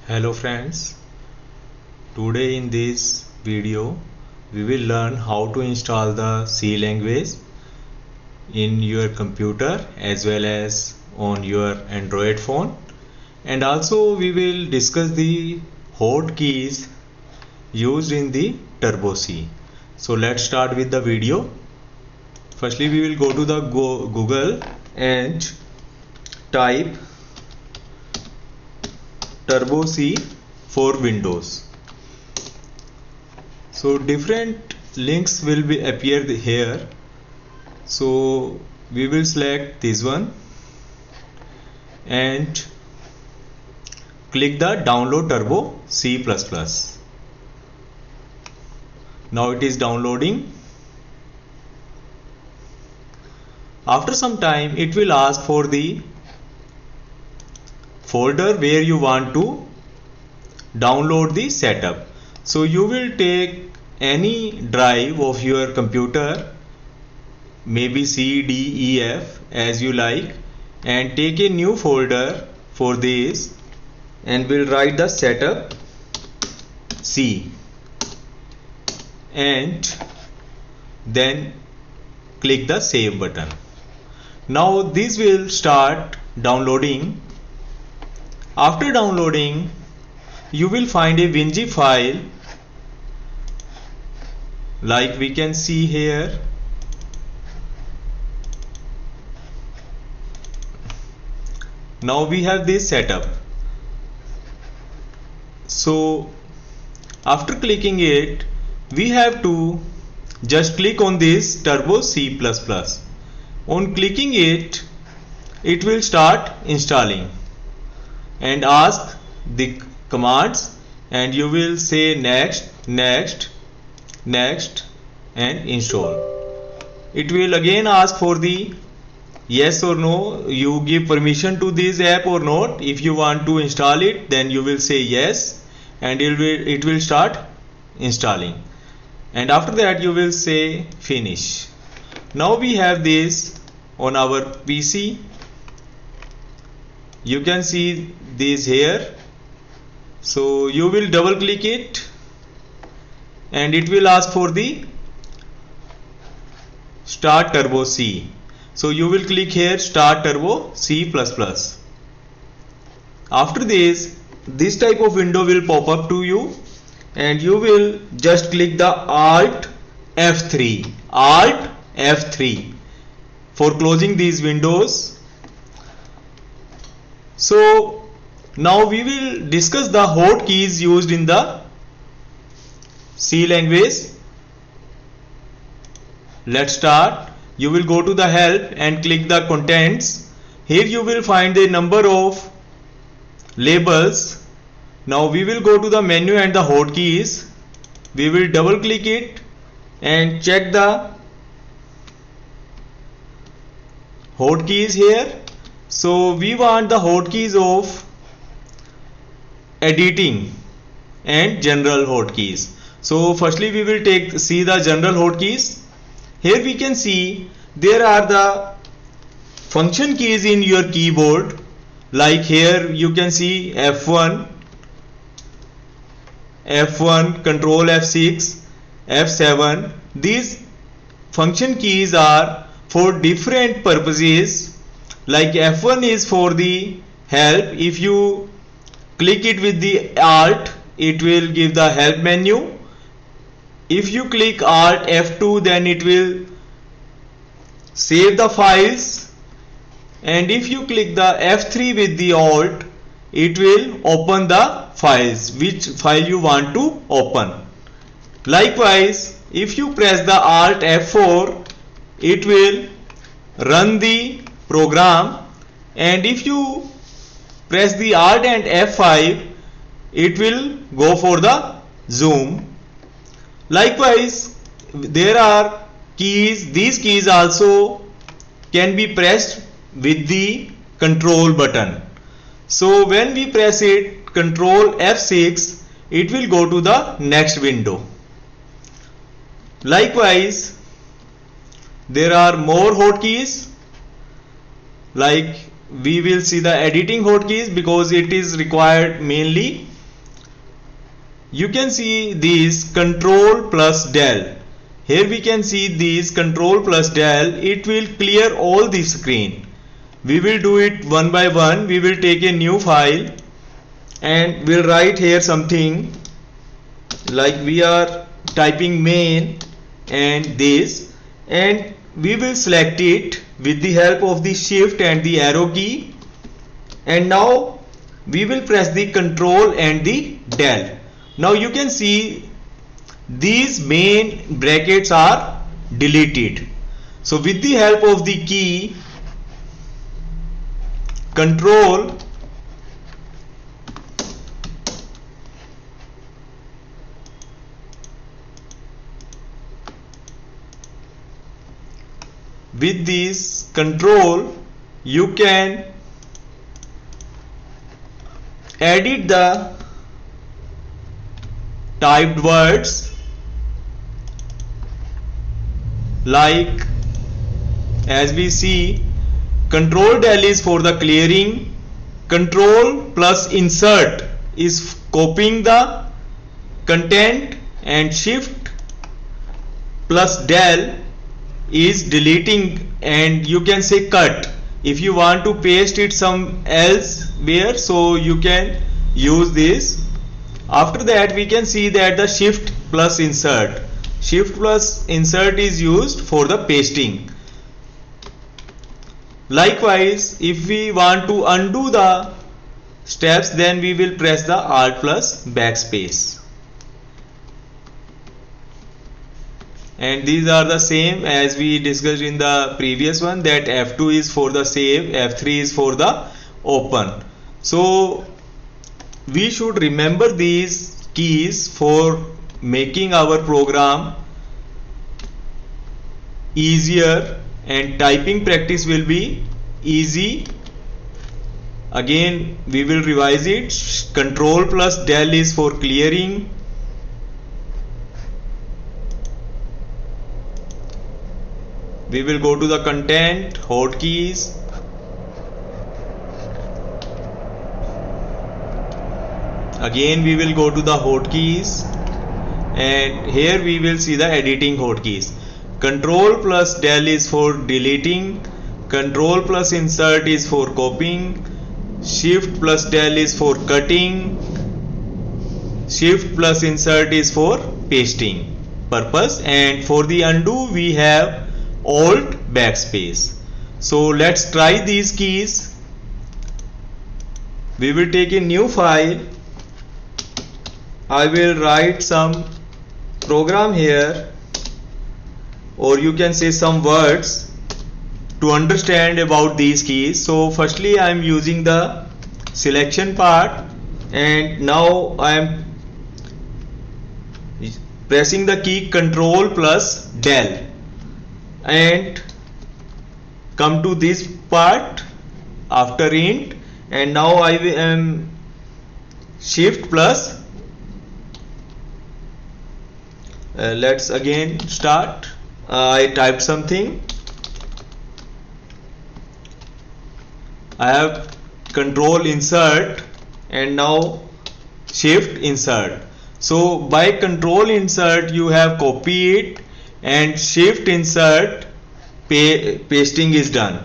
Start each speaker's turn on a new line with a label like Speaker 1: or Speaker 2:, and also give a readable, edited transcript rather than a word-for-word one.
Speaker 1: Hello friends, today in this video we will learn how to install the C language in your computer as well as on your Android phone, and also we will discuss the hotkeys used in the Turbo C. So let's start with the video. Firstly we will go to the Google and type Turbo C for Windows. So different links will be appear here. So we will select this one and click the download Turbo C++. Now it is downloading. After some time it will ask for the folder where you want to download the setup. So you will take any drive of your computer, maybe C, D, E, F as you like, and take a new folder for this and will write the setup C and then click the save button. Now this will start downloading. After downloading, you will find a WinZip file like we can see here. Now we have this setup. So after clicking it, we have to just click on this Turbo C++. On clicking it, it will start installing and ask the commands, and you will say next, next, next and install. It will again ask for the yes or no, you give permission to this app or not. If you want to install it, then you will say yes and it will start installing, and after that you will say finish. Now we have this on our PC. You can see this here. So you will double click it and it will ask for the start Turbo C. So you will click here start Turbo C++. After this type of window will pop up to you and you will just click the Alt F3 for closing these windows. So now we will discuss the hotkeys used in the C language. Let's start. You will go to the help and click the contents. Here you will find a number of labels. Now we will go to the menu and the hotkeys. We will double click it and check the hotkeys here. So we want the hotkeys of editing and general hotkeys. So firstly we will see the general hotkeys. Here we can see there are the function keys in your keyboard. Like here you can see F1, Control F6, F7. These function keys are for different purposes. Like F1 is for the help. If you click it with the Alt, it will give the help menu. If you click Alt F2, then it will save the files, and if you click the F3 with the Alt, it will open the files, which file you want to open. Likewise, if you press the Alt F4, it will run the program, and if you press the Alt and F5, it will go for the zoom. Likewise, there are keys. These keys also can be pressed with the control button. So when we press it, Control F6, it will go to the next window. Likewise, there are more hotkeys. Like we will see the editing hotkeys because it is required mainly you can see these control plus del. Here we can see these control plus del. It will clear all the screen. We will do it one by one. We will take a new file and we'll write here something like we are typing main and this, and we will select it with the help of the shift and the arrow key, and now we will press the control and the del. Now you can see these main brackets are deleted. So with the help of the key control with this control you can edit the typed words, like as we see control del is for the clearing, control plus insert is copying the content, and shift plus del is deleting, and you can say cut if you want to paste it some elsewhere, so you can use this. After that we can see that the shift plus insert is used for the pasting. Likewise, if we want to undo the steps, then we will press the Alt plus backspace. And these are the same as we discussed in the previous one, that F2 is for the save, F3 is for the open. So we should remember these keys for making our program easier, and typing practice will be easy. Again we will revise it. Control plus del is for clearing, we will go to the content, hotkeys, again we will go to the hotkeys, and here we will see the editing hotkeys. Control plus del is for deleting, control plus insert is for copying, shift plus del is for cutting, shift plus insert is for pasting purpose, and for the undo we have Alt backspace. So let's try these keys. We will take a new file. I will write some program here, or you can say some words to understand about these keys. So firstly I am using the selection part, and now I am pressing the key control plus del and come to this part after int, and now I am shift plus let's again start. I typed something, I have control insert and now shift insert. So by control insert you have copy it, and shift insert pasting is done.